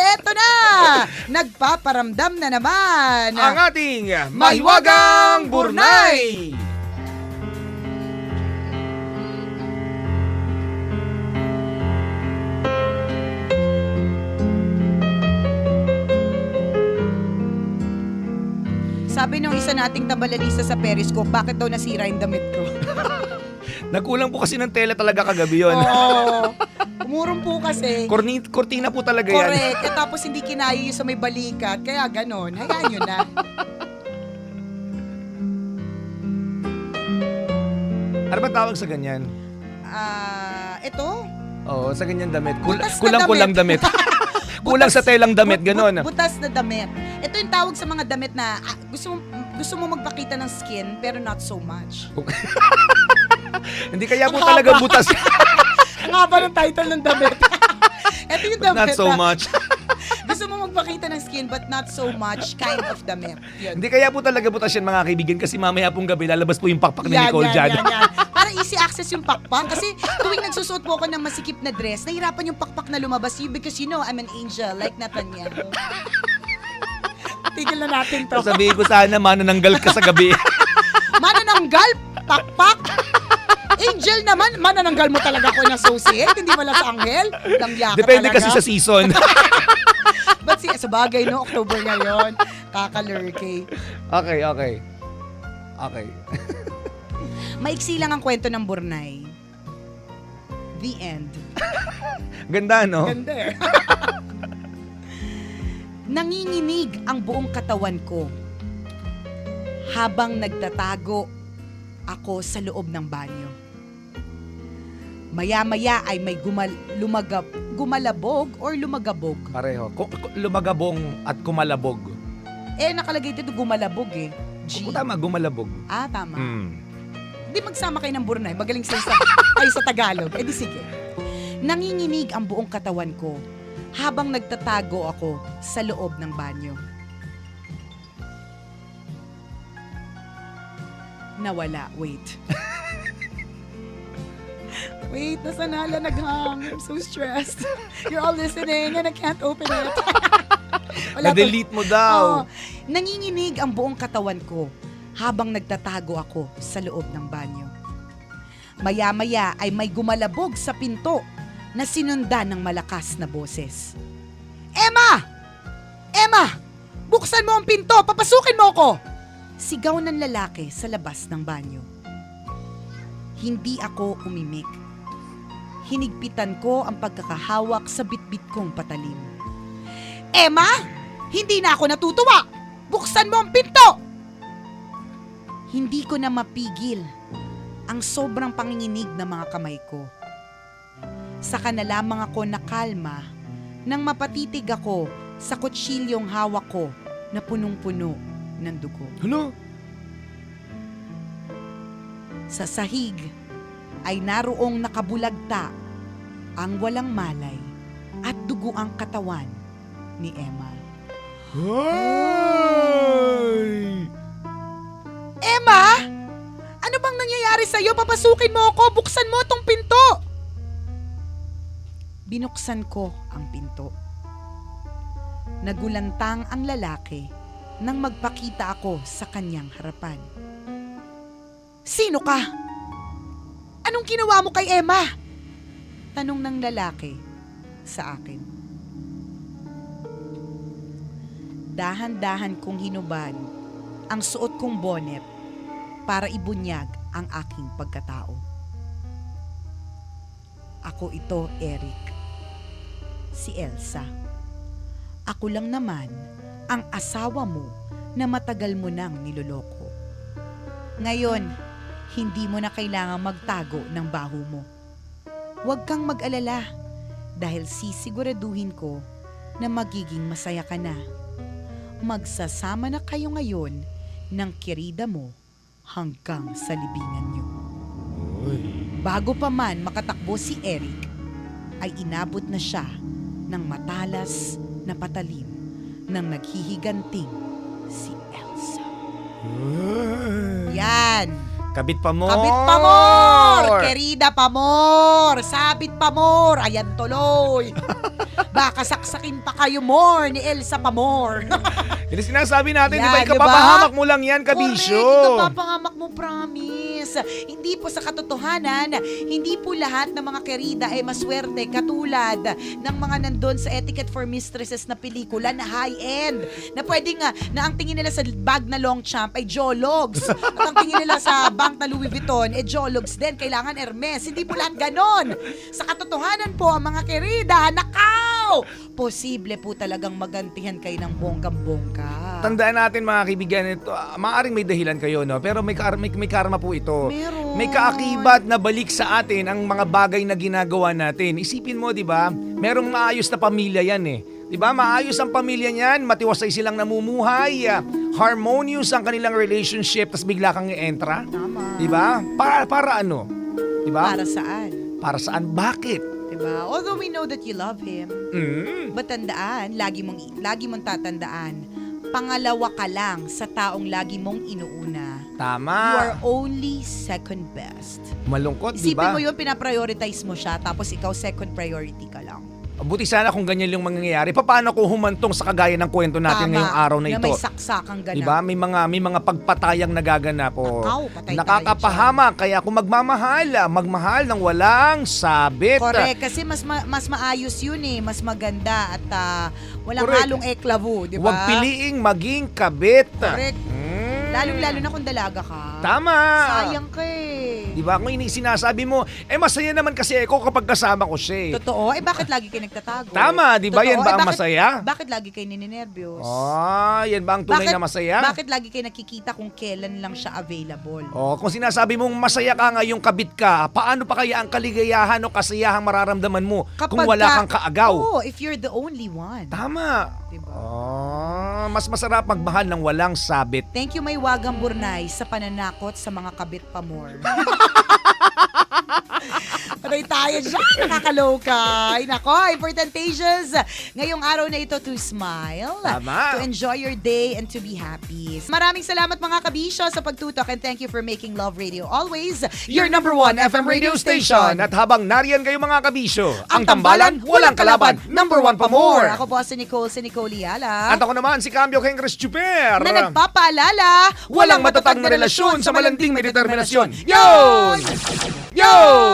Eto na! Nagpaparamdam na naman Ang ating Mahiwagang Burnay! Sabi nung isa nating tambalalisa sa Periscope, bakit daw nasira yung damit ko? Nagkulang po kasi ng tela talaga kagabi yun. Oo. Umurong po kasi. Kortina po talaga yan. Correct. At tapos hindi kinayo yung sa may balikat. Kaya ganon. Hayaan nyo na. Ano ba tawag sa ganyan? Ito? Oo, sa ganyan damit. Butas na Kulang damit. Kulang sa telang damit, ganon. Butas na damit. Ito yung tawag sa mga damit na gusto mo magpakita ng skin pero not so much. Hindi kaya po talaga butas. Ang haba ng title ng damit. Ito yung damit Not so na much. gusto mo magpakita ng skin but not so much kind of damit. Yun. Hindi kaya po talaga butas yan mga kaibigan kasi mamaya pong gabi lalabas po yung pakpak ni Nicole dyan. Yan. Para easy access yung pakpak. Kasi tuwing nagsusuot po ako ng masikip na dress, nahirapan yung pakpak na lumabas because you know, I'm an angel like Netanyahu. Tigil na natin to. Sabihin ko sana manananggal ka sa gabi. Manananggal? Pakpak? Angel naman, manananggal mo talaga ako ng associate, hindi mo lang sa anghel. Langya ka Depende talaga. kasi sa season. But sa bagay, no? October ngayon. Kakalurkey. Okay. Maiksi lang ang kwento ng Burnay. The end. Ganda, no? Ganda eh. Nanginginig ang buong katawan ko habang nagtatago ako sa loob ng banyo. Maya-maya ay may gumalabog or lumagabog. Pareho. Lumagabong at kumalabog. Nakalagay dito gumalabog eh. G. Tama, gumalabog. Tama. Mm. Di magsama kayo ng Burnay. Magaling sa Tagalog. Di sige. Nanginginig ang buong katawan ko habang nagtatago ako sa loob ng banyo. Nawala. Wait. Wait, nasa nala naghang. I'm so stressed. You're all listening and I can't open it. Na-delete mo daw. Nanginginig ang buong katawan ko habang nagtatago ako sa loob ng banyo. Maya-maya ay may gumalabog sa pinto na sinundan ng malakas na boses. Emma! Emma! Buksan mo ang pinto! Papasukin mo ko! Sigaw ng lalaki sa labas ng banyo. Hindi ako umimik. Hinigpitan ko ang pagkakahawak sa bitbit kong patalim. Emma! Hindi na ako natutuwa! Buksan mo ang pinto! Hindi ko na mapigil ang sobrang panginginig ng mga kamay ko. Saka na lamang ako nakalma nang mapatitig ako sa kutsilyong hawak ko na punong-puno ng dugo. Ano? Sa sahig ay naroong nakabulagta ang walang malay at dugo ang katawan ni Emma. Ay! Emma! Ano bang nangyayari sa'yo? Papasukin mo ako! Buksan mo tong pinto! Binuksan ko ang pinto. Nagulantang ang lalaki nang magpakita ako sa kanyang harapan. Sino ka? Anong ginawa mo kay Emma? Tanong ng lalaki sa akin. Dahan-dahan kong hinubad ang suot kong bonnet para ibunyag ang aking pagkatao. Ako ito, Eric. Si Elsa. Ako lang naman ang asawa mo na matagal mo nang niloloko. Ngayon, hindi mo na kailangang magtago ng baho mo. Huwag kang mag-alala dahil sisiguraduhin ko na magiging masaya ka na. Magsasama na kayo ngayon ng kirida mo hanggang sa libingan niyo. Bago pa man makatakbo si Eric, ay inabot na siya ng matalas na patalim ng naghihiganting si Elsa. Yan! Kabit pa more! Kabit pa more! Querida pa more! Sabit pa more! Ayan tuloy! Baka saksakin pa kayo more ni Elsa pa more. Yun ang sinasabi natin, di ba? Yan, di ba? Ikapapahamak mo lang yan, kabisyo. Correct, ikapapangamak mo, promise. Hindi po sa katotohanan, hindi po lahat ng mga kerida ay maswerte katulad ng mga nandun sa Etiquette for Mistresses na pelikula na high-end. Na pwede nga, na ang tingin nila sa bag na Longchamp ay Jologs. At ang tingin nila sa bank na Louis Vuitton ay Jologs din. Kailangan Hermes. Hindi po lahat ganon. Sa katotohanan po, ang mga kerida, nakaw! Posible po talagang magantihan kayo ng bonggang-bongga. Tandaan natin mga kaibigan, ito, maaaring may dahilan kayo, no? Pero may karma po ito. Meron. May kaakibat na balik sa atin ang mga bagay na ginagawa natin. Isipin mo, di ba? Merong maayos na pamilya yan eh. Di ba? Maayos ang pamilya niyan, matiwasay silang namumuhay, harmonious ang kanilang relationship, tas bigla kang i-entra. Tama. Di ba? Para ano? Di ba? Para saan? Para saan? Bakit? Diba? Although we know that you love him, Mm. but tandaan, lagi mong tatandaan, pangalawa ka lang sa taong lagi mong inuuna. You Tama. are only second best. Malungkot, di Isipin ba? mo yun, pinaprioritize mo siya, tapos ikaw second priority ka lang. Buti sana kung ganyan yung mangyayari. Paano kung humantong sa kagaya ng kwento natin Tama, ngayong araw na ito? may saksakang ganap. Diba? May mga pagpatayang nagaganap po. Nakaw, patay Nakakapahamak. Kaya kung magmahal ng walang sabit. Correct, kasi mas maayos yun eh, mas maganda at walang Correct. halong eklavo, di ba? Huwag piliing maging kabit. Correct. Mm. Lalo na kung dalaga ka. Tama. Sayang ka eh. Diba? Kung sinasabi mo, masaya naman kasi ako kapag kasama ko siya eh. Totoo? Bakit lagi kayo nagtatago? Tama, di ba? Totoo. Yan ba ang bakit- masaya? Bakit lagi kayo nininervyos? Yan ba ang tunay na masaya? Bakit lagi kayo nakikita kung kailan lang siya available? Kung sinasabi mong masaya ka ngayong kabit ka, paano pa kaya ang kaligayahan o kasayahang mararamdaman mo kung wala kang kaagaw? Oo, if you're the only one. Tama. Diba? Mas masarap magmahal ng walang sabit. Thank you, may wagang burnay sa pananakot sa mga kabit pa more. Patay tayo dyan. Nakakaloka. Ay, nako, important pages. Ngayong araw na ito to smile. Tama. To enjoy your day and to be happy. Maraming salamat mga kabisyo sa pagtutok and thank you for making Love Radio always your number one FM radio station. At habang nariyan kayo mga kabisyo, ang tambalan, walang kalaban, number one pa more. Ako po si Nicole Liala. At ako naman si Cambio Kengres Chuper. Na nagpapaalala, Walang matatag na relasyon sa malanding na determinasyon. Yun! Yo!